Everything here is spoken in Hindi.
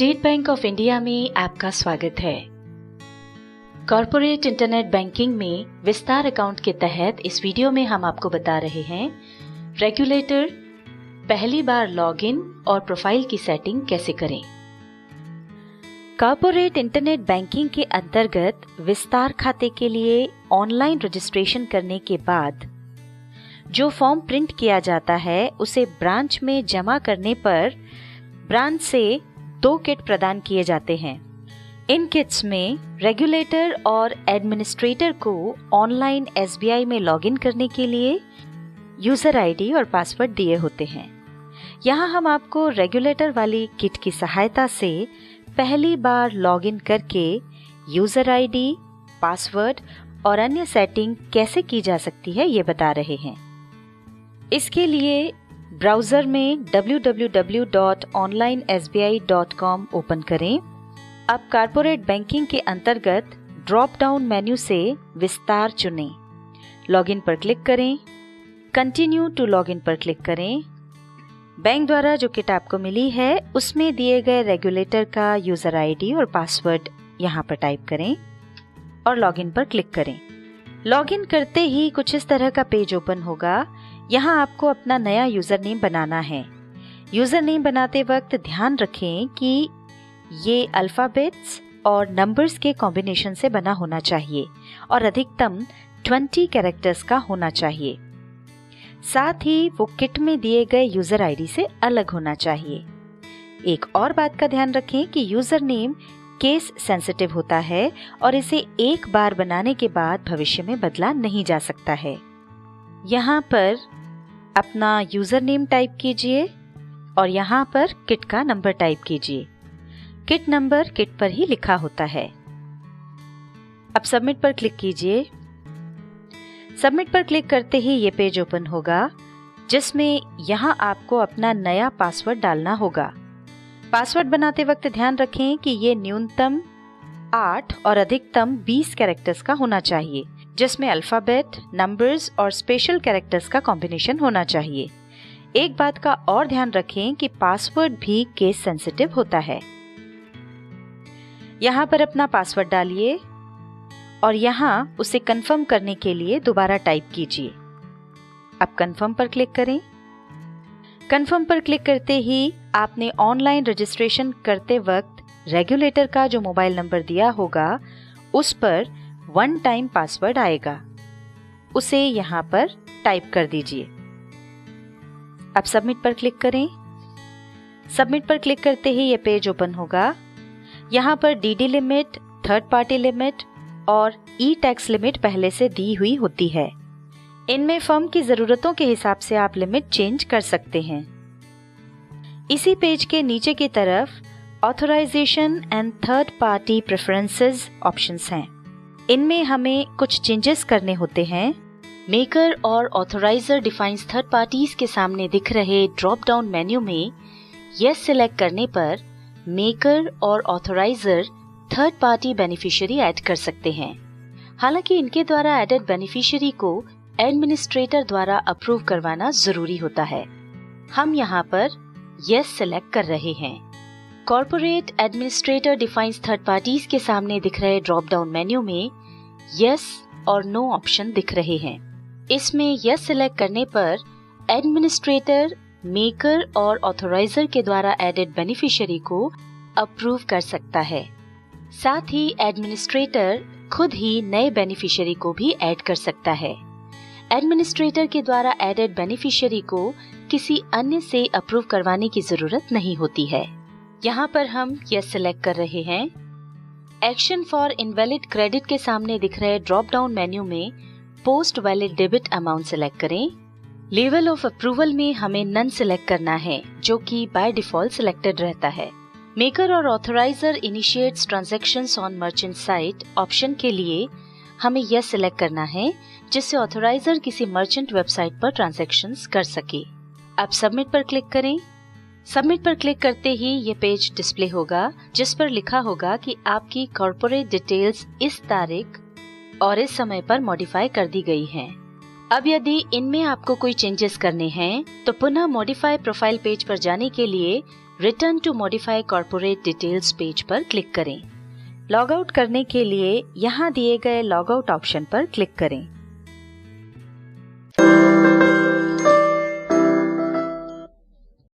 स्टेट बैंक ऑफ इंडिया में आपका स्वागत है। कॉर्पोरेट इंटरनेट बैंकिंग में विस्तार अकाउंट के तहत इस वीडियो में हम आपको बता रहे हैं रेगुलेटर पहली बार लॉगिन और प्रोफाइल की सेटिंग कैसे करें। कॉर्पोरेट इंटरनेट बैंकिंग के अंतर्गत विस्तार खाते के लिए ऑनलाइन रजिस्ट्रेशन करने के बाद जो फॉर्म प्रिंट किया जाता है उसे ब्रांच में जमा करने पर ब्रांच से 2 किट प्रदान किए जाते हैं। इन किट्स में रेगुलेटर और एडमिनिस्ट्रेटर को ऑनलाइन एसबीआई में लॉगिन करने के लिए यूजर आईडी और पासवर्ड दिए होते हैं। यहाँ हम आपको रेगुलेटर वाली किट की सहायता से पहली बार लॉगिन करके यूजर आईडी, पासवर्ड और अन्य सेटिंग कैसे की जा सकती है ये बता रहे हैं। इसके लिए ब्राउज़र में www.onlinesbi.com ओपन करें। अब कॉर्पोरेट बैंकिंग के अंतर्गत ड्रॉप डाउन मेन्यू से विस्तार चुनें। लॉगिन पर क्लिक करें, कंटिन्यू टू लॉगिन पर क्लिक करें। बैंक द्वारा जो किट आपको मिली है उसमें दिए गए रेगुलेटर का यूजर आईडी और पासवर्ड यहाँ पर टाइप करें और लॉगिन पर क्लिक करें। लॉगिन करते ही कुछ इस तरह का पेज ओपन होगा। यहाँ आपको अपना नया यूजर नेम बनाना है। यूजर नेम बनाते वक्त ध्यान रखें कि ये अल्फाबेट्स और नंबर्स के कॉम्बिनेशन से बना होना चाहिए और अधिकतम 20 कैरेक्टर्स का होना चाहिए। साथ ही वो किट में दिए गए यूजर आईडी से अलग होना चाहिए। एक और बात का ध्यान रखें कि यूजर नेम केस सेंसिटिव होता है और इसे एक बार बनाने के बाद भविष्य में बदला नहीं जा सकता है। यहाँ पर अपना यूजर नेम टाइप कीजिए और यहाँ पर किट का नंबर टाइप कीजिए। किट नंबर किट पर ही लिखा होता है। अब सबमिट पर क्लिक कीजिए। सबमिट पर क्लिक करते ही ये पेज ओपन होगा जिसमें यहाँ आपको अपना नया पासवर्ड डालना होगा। पासवर्ड बनाते वक्त ध्यान रखें कि ये न्यूनतम 8 और अधिकतम 20 कैरेक्टर्स का होना चाहिए, जिसमें अल्फाबेट, नंबर्स और स्पेशल कैरेक्टर्स का कॉम्बिनेशन होना चाहिए। एक बात का और ध्यान रखें कि पासवर्ड भी केस सेंसिटिव होता है। यहाँ पर अपना पासवर्ड डालिए और यहाँ उसे कंफर्म करने के लिए दोबारा टाइप कीजिए। अब कंफर्म पर क्लिक करें। कंफर्म पर क्लिक करते ही आपने ऑनलाइन रजिस्ट्रेशन करते वक्त रेगुलेटर का जो मोबाइल नंबर दिया होगा उस पर 1 टाइम पासवर्ड आएगा। उसे यहाँ पर टाइप कर दीजिए। अब सबमिट पर क्लिक करें। सबमिट पर क्लिक करते ही ये पेज ओपन होगा। यहाँ पर DD limit, third party limit और ई टैक्स लिमिट पहले से दी हुई होती है। इनमें फर्म की जरूरतों के हिसाब से आप लिमिट चेंज कर सकते हैं। इसी पेज के नीचे की तरफ authorisation and third party preferences options हैं। इनमें हमें कुछ चेंजेस करने होते हैं। मेकर और ऑथराइजर डिफाइंस थर्ड पार्टीज के सामने दिख रहे ड्रॉप डाउन मेन्यू में यस सिलेक्ट करने पर मेकर और ऑथराइजर थर्ड पार्टी बेनिफिशियरी ऐड कर सकते हैं। हालांकि इनके द्वारा एडेड बेनिफिशियरी को एडमिनिस्ट्रेटर द्वारा अप्रूव करवाना जरूरी होता है। हम यहाँ पर यस सिलेक्ट कर रहे हैं। Corporate administrator defines third parties के सामने दिख रहे ड्रॉप डाउन मेन्यू में यस और नो ऑप्शन दिख रहे हैं। इसमें यस सिलेक्ट करने पर एडमिनिस्ट्रेटर, मेकर और ऑथराइजर के द्वारा एडेड बेनिफिशियरी को अप्रूव कर सकता है। साथ ही एडमिनिस्ट्रेटर खुद ही नए बेनिफिशियरी को भी ऐड कर सकता है। एडमिनिस्ट्रेटर के द्वारा एडेड बेनिफिशियरी को किसी अन्य से अप्रूव करवाने की जरूरत नहीं होती है। यहाँ पर हम यस सिलेक्ट कर रहे हैं। एक्शन फॉर इनवैलिड क्रेडिट के सामने दिख रहे ड्रॉप डाउन मेन्यू में post valid debit amount select करें। लेवल ऑफ अप्रूवल में हमें नन सिलेक्ट करना है जो कि बाय डिफॉल्ट सिलेक्टेड रहता है। मेकर और authorizer initiates transactions on merchant site option के लिए हमें यस सिलेक्ट करना है जिससे ऑथराइजर किसी मर्चेंट वेबसाइट पर ट्रांजैक्शंस कर सके। अब सबमिट पर क्लिक करें। सबमिट पर क्लिक करते ही ये पेज डिस्प्ले होगा जिस पर लिखा होगा कि आपकी कॉर्पोरेट डिटेल्स इस तारीख और इस समय पर मॉडिफाई कर दी गई हैं। अब यदि इनमें आपको कोई चेंजेस करने हैं तो पुनः मॉडिफाई प्रोफाइल पेज पर जाने के लिए return to modify corporate details page पर क्लिक करें। लॉग आउट करने के लिए यहाँ दिए गए लॉग आउट ऑप्शन पर क्लिक करें।